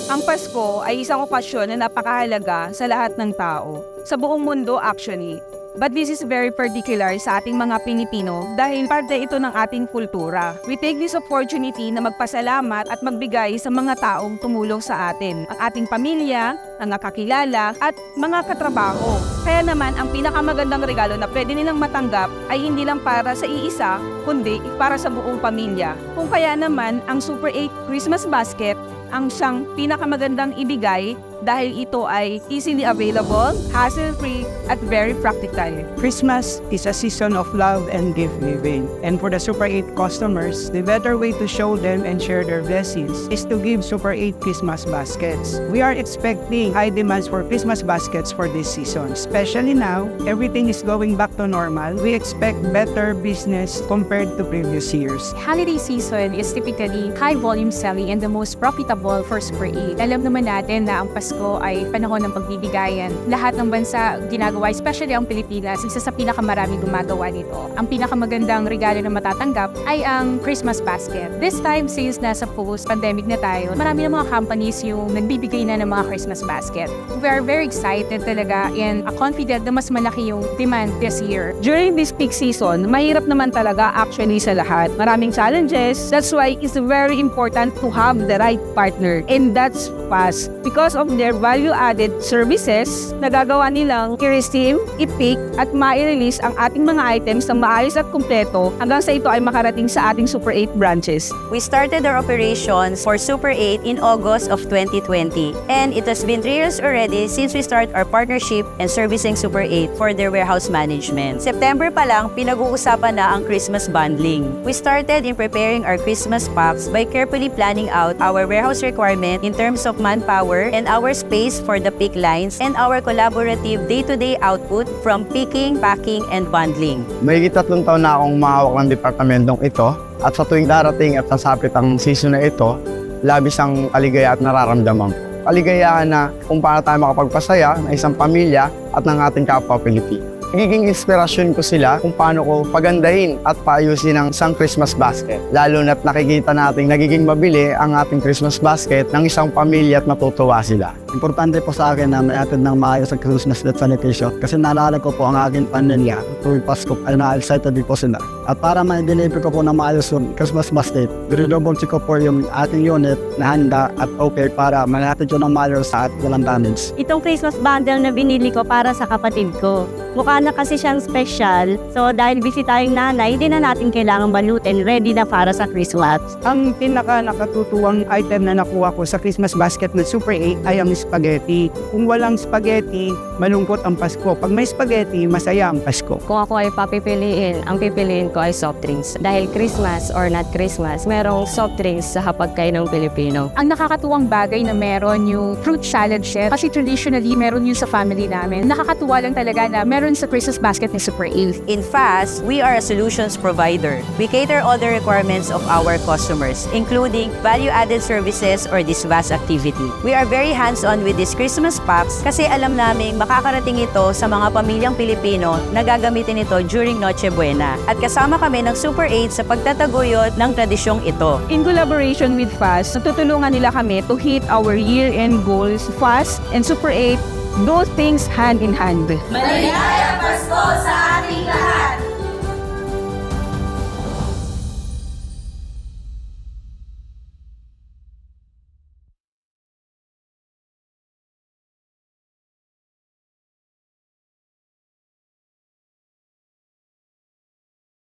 Ang Pasko ay isang okasyon na napakahalaga sa lahat ng tao. Sa buong mundo actually. But this is very particular sa ating mga Pilipino dahil parte ito ng ating kultura. We take this opportunity na magpasalamat at magbigay sa mga taong tumulong sa atin. Ang ating pamilya, ang nakakilala, at mga katrabaho. Kaya naman, ang pinakamagandang regalo na pwede nilang matanggap ay hindi lang para sa iisa, kundi para sa buong pamilya. Kung kaya naman, ang Super 8 Christmas Basket ang siyang pinakamagandang ibigay dahil ito ay easily available, hassle-free, at very practical. Christmas is a season of love and gift-giving. And for the Super 8 customers, the better way to show them and share their blessings is to give Super 8 Christmas baskets. We are expecting high demands for Christmas baskets for this season. Especially now, everything is going back to normal. We expect better business compared to previous years. Holiday season is typically high volume selling and the most profitable for Super 8. Alam naman natin na ang Pasko ay panahon ng pagbibigayan. Lahat ng bansa ginagawa, especially ang Pilipinas, isa sa pinakamarami gumagawa nito. Ang pinakamagandang regalo na matatanggap ay ang Christmas basket. This time, since nasa post-pandemic na tayo, marami ng mga companies yung nagbibigay na ng mga Christmas basket. We are very excited talaga and confident na mas malaki yung demand this year. During this peak season, mahirap naman talaga actually sa lahat. Maraming challenges. That's why it's very important to have the right partner. And that's fast. Because of their value-added services, nagagawa nilang i-receive, i-pick, at ma-release ang ating mga items na maayos at kumpleto hanggang sa ito ay makarating sa ating Super 8 branches. We started our operations for Super 8 in August of 2020. And it has been 3 years already since we start our partnership and servicing Super 8 for their warehouse management. September pa lang, pinag-uusapan na ang Christmas bundling. We started in preparing our Christmas packs by carefully planning out our warehouse requirement in terms of manpower and our space for the pick lines and our collaborative day-to-day output from picking, packing, and bundling. May 3 taon na akong mahawak ng departamentong ito at sa tuwing darating at sasapit ang season na ito, labis ang kaligaya at nararamdaman. Kaligayahan na kung paano tayo makapagpasaya ng isang pamilya at ng ating kapwa Pilipino. Nagiging inspirasyon ko sila kung paano ko pagandahin at paayusin ang isang Christmas basket. Lalo na't nakikita natin nagiging mabili ang ating Christmas basket ng isang pamilya at matutuwa sila. Importante po sa akin na may atid ng maayos ang Christmas at sanitation kasi naalala ko po ang aking pamilya tuwing Pasko ay na-excited din po sila. At para ma-deliver ko po ng maayos yung Christmas basket, dinodouble check ko po yung ating unit na handa at okay para manatid yun ng maayos at walang damage. Itong Christmas bundle na binili ko para sa kapatid ko. Mukha na kasi siyang special. So dahil busy tayong nanay, hindi na natin kailangang balutin. Ready na para sa Christmas. Ang pinaka-nakatutuwang item na nakuha ko sa Christmas basket ng Super 8 ay ang spaghetti. Kung walang spaghetti, malungkot ang Pasko. Pag may spaghetti, masaya ang Pasko. Kung ako ay papipiliin, ang pipiliin ko ay soft drinks. Dahil Christmas or not Christmas, merong soft drinks sa hapagkay ng Pilipino. Ang nakakatuwang bagay na meron yung fruit salad chef kasi traditionally meron yun sa family namin. Nakakatuwa lang talaga na meron sa Christmas basket ni Super 8. In FAST, we are a solutions provider. We cater all the requirements of our customers, including value-added services or this vast activity. We are very hands-on with these Christmas packs kasi alam namin makakarating ito sa mga pamilyang Pilipino na gagamitin ito during Noche Buena. At kasama kami ng Super 8 sa pagtataguyod ng tradisyong ito. In collaboration with FAST, natutulungan nila kami to hit our year-end goals. FAST and Super 8 do things hand in hand. Maligayang Pasko sa ating lahat!